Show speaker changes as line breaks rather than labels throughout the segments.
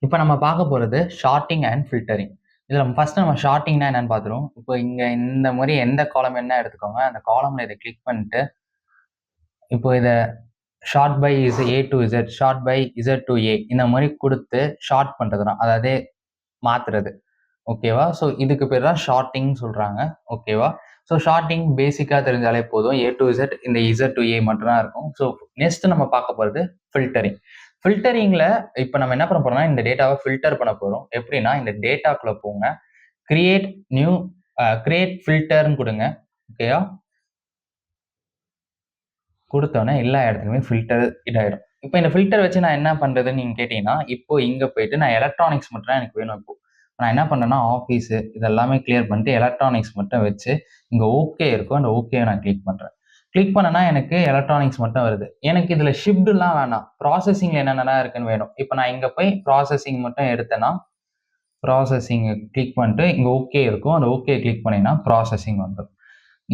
இப்போ நம்ம பார்க்க போகிறது ஷார்ட்டிங் அண்ட் ஃபில்டரிங். இதில் நம்ம ஷார்ட்டிங்னா என்னன்னு பார்த்துருவோம். இப்போ இங்கே இந்த மாதிரி எந்த காலம் என்ன எடுத்துக்கோங்க, அந்த காலமில் இதை கிளிக் பண்ணிட்டு இப்போ இதை sort by is A to Z, sort by Z to A, இந்த மாதிரி கொடுத்து ஷார்ட் பண்ணுறது தான், அதாவது மாற்றுறது. ஓகேவா? ஸோ இதுக்கு பேர் தான் ஷார்ட்டிங் சொல்கிறாங்க. ஓகேவா? ஸோ ஷார்ட்டிங் பேசிக்காக தெரிஞ்சாலே போதும். ஏ டு இசட், இந்த இசட் டு ஏ மட்டும்தான் இருக்கும். ஸோ நெக்ஸ்ட் நம்ம பார்க்க போகிறது ஃபில்டரிங். ஃபில்டரிங்கில் இப்போ நம்ம என்ன பண்ண போறோம்னா, இந்த டேட்டாவை ஃபில்டர் பண்ண போகிறோம். எப்படின்னா, இந்த டேட்டாக்குள்ளே போங்க, கிரியேட் நியூ கிரியேட் ஃபில்டர்னு கொடுங்க. ஓகேவா? கொடுத்தோன்னே எல்லா இடத்துலையுமே ஃபில்டர் இதாயிடும். இப்போ இந்த ஃபில்டர் வச்சு நான் என்ன பண்ணுறதுன்னு நீங்கள் கேட்டிங்கன்னா, இப்போ இங்கே போயிட்டு நான் எலக்ட்ரானிக்ஸ் மட்டும் தான் எனக்கு வேணும். இப்போ நான் என்ன பண்ணேன்னா, ஆஃபீஸு இதெல்லாமே கிளியர் பண்ணிட்டு எலக்ட்ரானிக்ஸ் மட்டும் வச்சு இங்கே ஓகே இருக்கும், அந்த ஓகே நான் கிளிக் பண்ணுறேன். கிளிக் பண்ணனா எனக்கு எலக்ட்ரானிக்ஸ் மட்டும் வருது. எனக்கு இதில் ஷிஃப்ட்லாம் வேணாம், ப்ராசஸிங் என்னென்னலாம் இருக்குன்னு வேணும். இப்போ நான் இங்கே போய் ப்ராசஸிங் மட்டும் எடுத்தேன்னா, ப்ராசஸிங் கிளிக் பண்ணிட்டு இங்கே ஓகே இருக்கும், அந்த ஓகே கிளிக் பண்ணிங்கன்னா ப்ராசஸிங் வந்துடும்.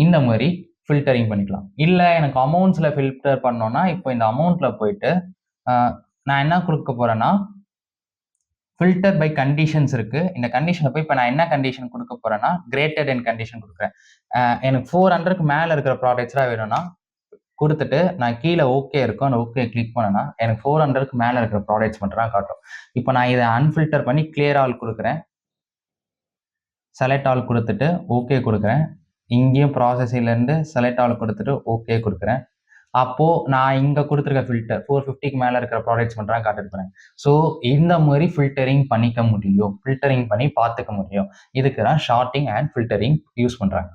இந்த மாதிரி ஃபில்டரிங் பண்ணிக்கலாம். இல்லை எனக்கு அமௌண்ட்ஸில் ஃபில்டர் பண்ணோன்னா, இப்போ இந்த அமௌண்ட்டில் போயிட்டு நான் என்ன கொடுக்க போகிறேன்னா, ஃபில்டர் பை கண்டிஷன்ஸ் இருக்கு. இந்த கண்டிஷனை போய் இப்போ நான் என்ன கண்டிஷன் கொடுக்க போறேன்னா, கிரேட்டர் தென் கண்டிஷன் கொடுக்குறேன். எனக்கு 400க்கு மேலே இருக்கிற ப்ராடக்ட்ஸ்லாம் வேணும்னா கொடுத்துட்டு நான் கீழே ஓகே இருக்கும், அந்த ஓகே கிளிக் பண்ணேன்னா எனக்கு 400க்கு மேலே இருக்கிற ப்ராடக்ட்ஸ் மட்டும் தான் காட்டும். இப்போ நான் இதை அன்ஃபில்டர் பண்ணி கிளியர் ஆல் கொடுக்குறேன். செலக்ட் ஆல் கொடுத்துட்டு ஓகே கொடுக்குறேன். இங்கேயும் ப்ராசஸிங்லேருந்து செலக்ட் ஆல் கொடுத்துட்டு ஓகே கொடுக்குறேன். அப்போது நான் இங்கே கொடுத்துருக்க ஃபில்டர் 450க்கு மேலே இருக்கிற ப்ராடக்ட்ஸ் மட்டும் தான் காட்டிருப்பேன். ஸோ இந்த மாதிரி ஃபில்டரிங் பண்ணிக்க முடியும், ஃபில்டரிங் பண்ணி பார்த்துக்க முடியும். இதுக்கு தான் ஷார்ட்டிங் அண்ட் ஃபில்டரிங் யூஸ் பண்ணுறாங்க.